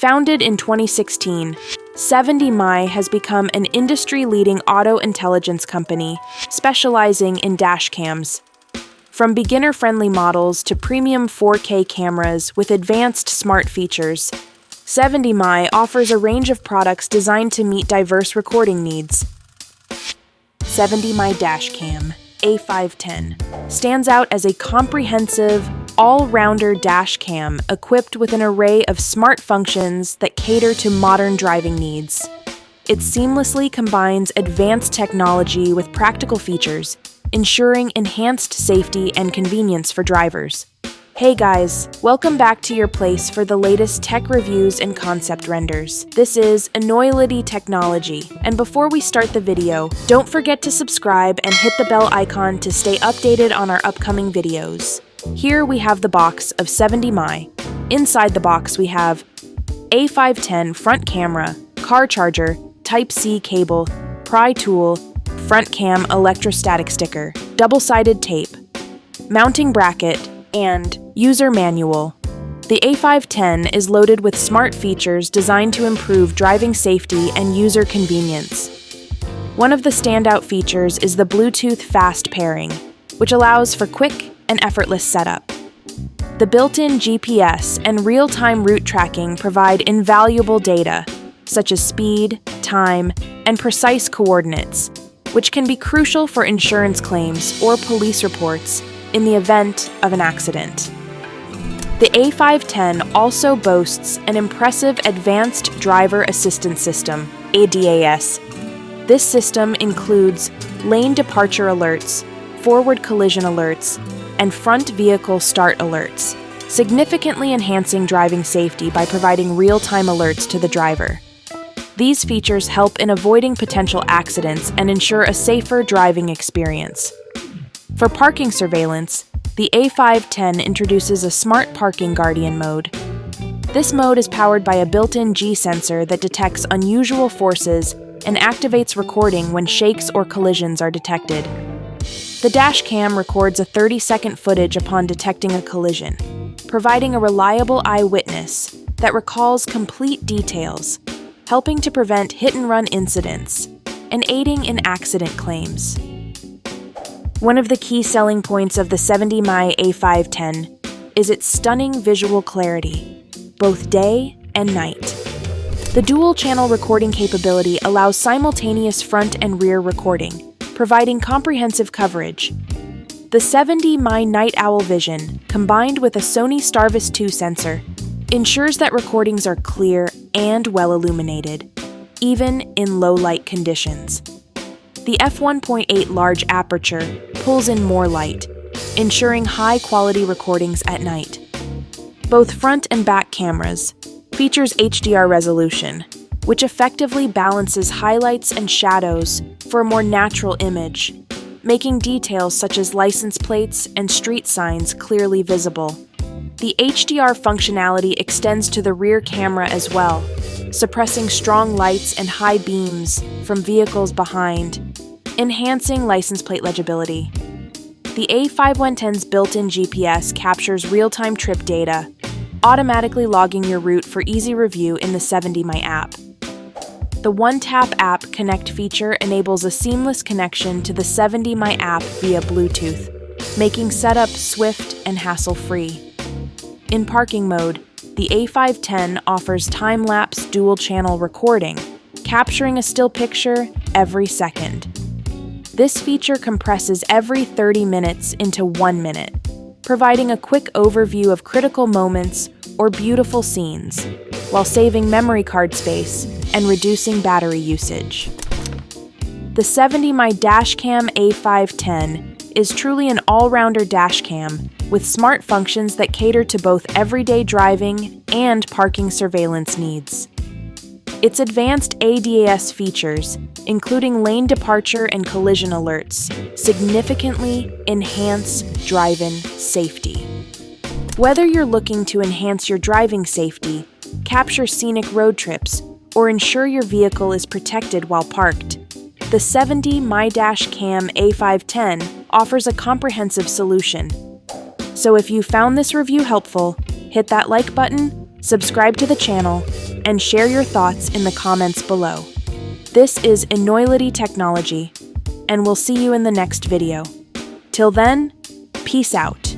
Founded in 2016, 70mai has become an industry-leading auto intelligence company specializing in dash cams. From beginner-friendly models to premium 4K cameras with advanced smart features, 70mai offers a range of products designed to meet diverse recording needs. 70mai Dash Cam A510 stands out as a comprehensive, all-rounder dash cam equipped with an array of smart functions that cater to modern driving needs. It seamlessly combines advanced technology with practical features, ensuring enhanced safety and convenience for drivers. Hey guys, welcome back to your place for the latest tech reviews and concept renders. This is Enoylity technology, and before we start the video, don't forget to subscribe and hit the bell icon to stay updated on our upcoming videos. Here we have the box of 70mai. Inside the box we have A510 front camera, car charger, Type-C cable, pry tool, front cam electrostatic sticker, double-sided tape, mounting bracket, and user manual. The A510 is loaded with smart features designed to improve driving safety and user convenience. One of the standout features is the Bluetooth fast pairing, which allows for quick and effortless setup. The built-in GPS and real-time route tracking provide invaluable data, such as speed, time, and precise coordinates, which can be crucial for insurance claims or police reports in the event of an accident. The A510 also boasts an impressive Advanced Driver Assistance System, ADAS. This system includes lane departure alerts, forward collision alerts, and front vehicle start alerts, significantly enhancing driving safety by providing real-time alerts to the driver. These features help in avoiding potential accidents and ensure a safer driving experience. For parking surveillance, the A510 introduces a Smart Parking Guardian mode. This mode is powered by a built-in G-sensor that detects unusual forces and activates recording when shakes or collisions are detected. The dash cam records a 30-second footage upon detecting a collision, providing a reliable eyewitness that recalls complete details, helping to prevent hit-and-run incidents and aiding in accident claims. One of the key selling points of the 70mai A510 is its stunning visual clarity, both day and night. The dual-channel recording capability allows simultaneous front and rear recording, providing comprehensive coverage. The 70mai Night Owl Vision, combined with a Sony Starvis 2 sensor, ensures that recordings are clear and well illuminated, even in low-light conditions. The f1.8 large aperture pulls in more light, ensuring high-quality recordings at night. Both front and back cameras features HDR resolution, which effectively balances highlights and shadows for a more natural image, making details such as license plates and street signs clearly visible. The HDR functionality extends to the rear camera as well, suppressing strong lights and high beams from vehicles behind, enhancing license plate legibility. The A510's built-in GPS captures real-time trip data, automatically logging your route for easy review in the 70mai app. The One-Tap App Connect feature enables a seamless connection to the 70mai app via Bluetooth, making setup swift and hassle-free. In parking mode, the A510 offers time-lapse dual-channel recording, capturing a still picture every second. This feature compresses every 30 minutes into 1 minute, providing a quick overview of critical moments or beautiful scenes, while saving memory card space and reducing battery usage. The 70mai Dash Cam A510 is truly an all-rounder dash cam with smart functions that cater to both everyday driving and parking surveillance needs. Its advanced ADAS features, including lane departure and collision alerts, significantly enhance driving safety. Whether you're looking to enhance your driving safety, capture scenic road trips, or ensure your vehicle is protected while parked, the 70mai Dash Cam A510 offers a comprehensive solution. So if you found this review helpful, hit that like button, subscribe to the channel, and share your thoughts in the comments below. This is Enoylity Technology, and we'll see you in the next video. Till then, peace out.